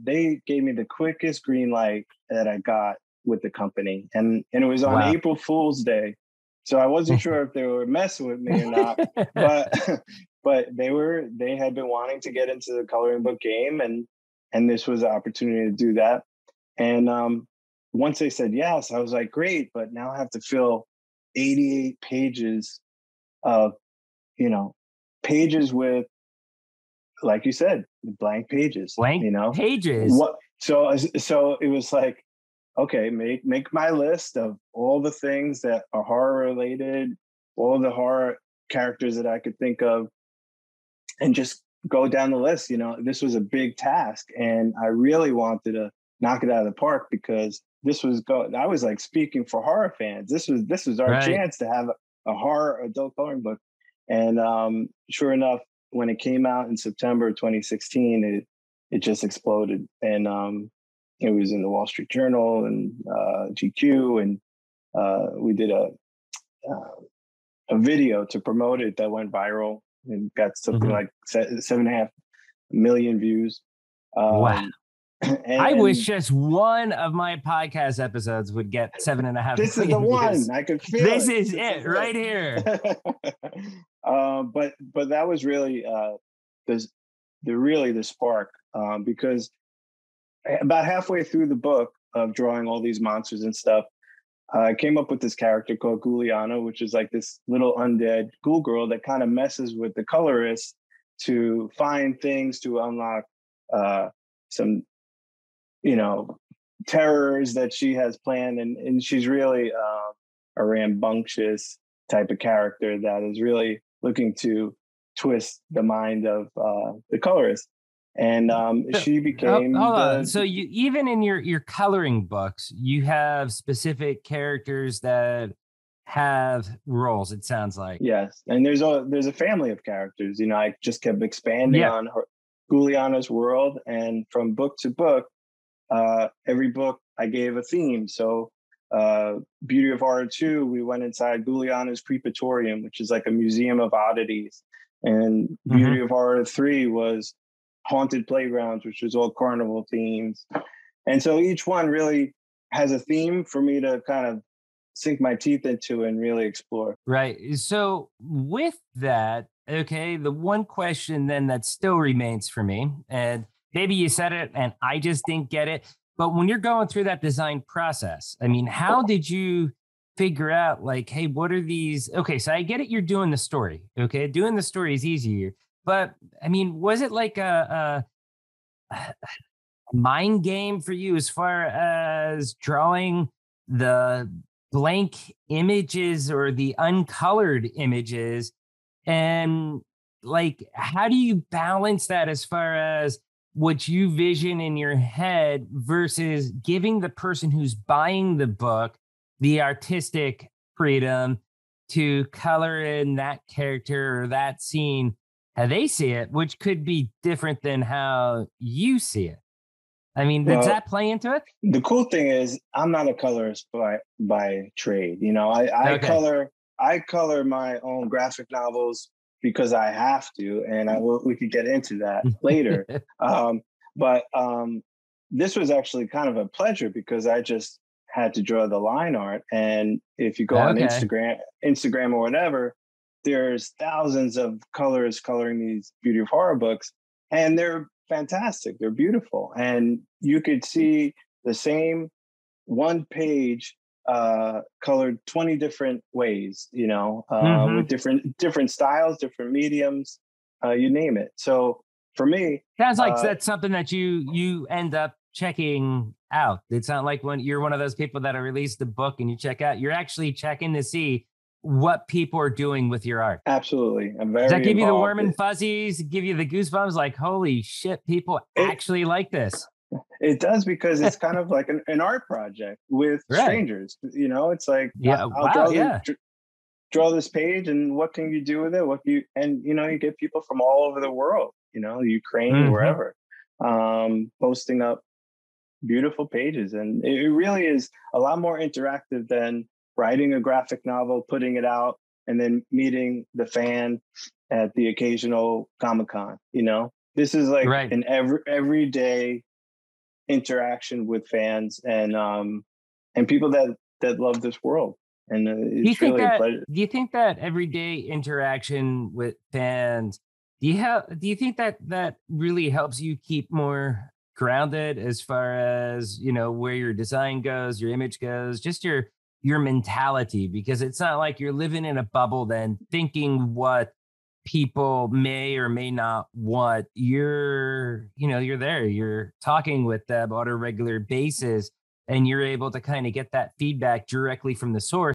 they gave me the quickest green light that I got with the company. And it was on Wow. April Fool's Day. So I wasn't sure if they were messing with me or not, but but they had been wanting to get into the coloring book game, and this was an opportunity to do that. And once they said yes, I was like, great, but now I have to fill 88 pages of, pages with, like you said, blank pages. Blank pages. What? So it was like, okay, make my list of all the things that are horror related, all the horror characters that I could think of, and just go down the list. This was a big task, and I really wanted to knock it out of the park, because I was like speaking for horror fans. This was our chance to have a horror adult coloring book. And sure enough, when it came out in September 2016, it just exploded. And it was in the Wall Street Journal and GQ, and we did a video to promote it that went viral and got something like 7.5 million views. Wow. I wish just one of my podcast episodes would get 7.5 this million is the views. one. I could feel this is it right here. But that was really the spark, because about halfway through the book of drawing all these monsters and stuff, I came up with this character called Ghouliana, which is like this little undead ghoul girl that kind of messes with the colorist to find things to unlock some, terrors that she has planned. And she's really a rambunctious type of character that is really looking to twist the mind of the colorist. And she became hold on. So you, even in your coloring books, you have specific characters that have roles, it sounds like. Yes. And there's a family of characters. I just kept expanding on her Ghouliana's world, and from book to book, every book I gave a theme. So Beauty of Horror 2, we went inside Ghouliana's Creepatorium, which is like a museum of oddities. And Beauty of Horror 3 was Haunted Playgrounds, which was all carnival themes. And so each one really has a theme for me to kind of sink my teeth into and really explore. Right. So with that, okay, the one question then that still remains for me, and maybe you said it and I just didn't get it, but when you're going through that design process, I mean, how did you figure out, like, hey, what are these? Okay, so I get it. You're doing the story. Okay. Doing the story is easier. But I mean, was it like a mind game for you as far as drawing the blank images or the uncolored images? And like, how do you balance that as far as what you vision in your head versus giving the person who's buying the book the artistic freedom to color in that character or that scene how they see it, which could be different than how you see it? I mean, does that play into it? The cool thing is I'm not a colorist by trade. I color my own graphic novels because I have to, and we could get into that later. But this was actually kind of a pleasure because I just had to draw the line art. And if you go on Instagram or whatever, there's thousands of colors coloring these Beauty of Horror books, and they're fantastic. They're beautiful. And you could see the same one page colored 20 different ways, with different styles, different mediums, you name it. So for me, sounds like that's something that you end up checking out. It's not like when you're one of those people that release the book and you check out, you're actually checking to see what people are doing with your art. Absolutely. I'm very Does that give you the warm and fuzzies, give you the goosebumps, like, holy shit, people actually like this? It does, because it's kind of like an art project with strangers. It's like, I'll draw this page, and what can you do with it? You get people from all over the world, Ukraine, wherever, posting up beautiful pages. And it really is a lot more interactive than writing a graphic novel, putting it out, and then meeting the fan at the occasional Comic-Con. This is like an everyday interaction with fans and people that love this world. And it's really a pleasure. Do you think that everyday interaction with fans, do you think that that really helps you keep more grounded as far as, you know, where your design goes, your image goes, just your mentality? Because it's not like you're living in a bubble then thinking what people may or may not want. You're there, you're talking with them on a regular basis, and you're able to kind of get that feedback directly from the source.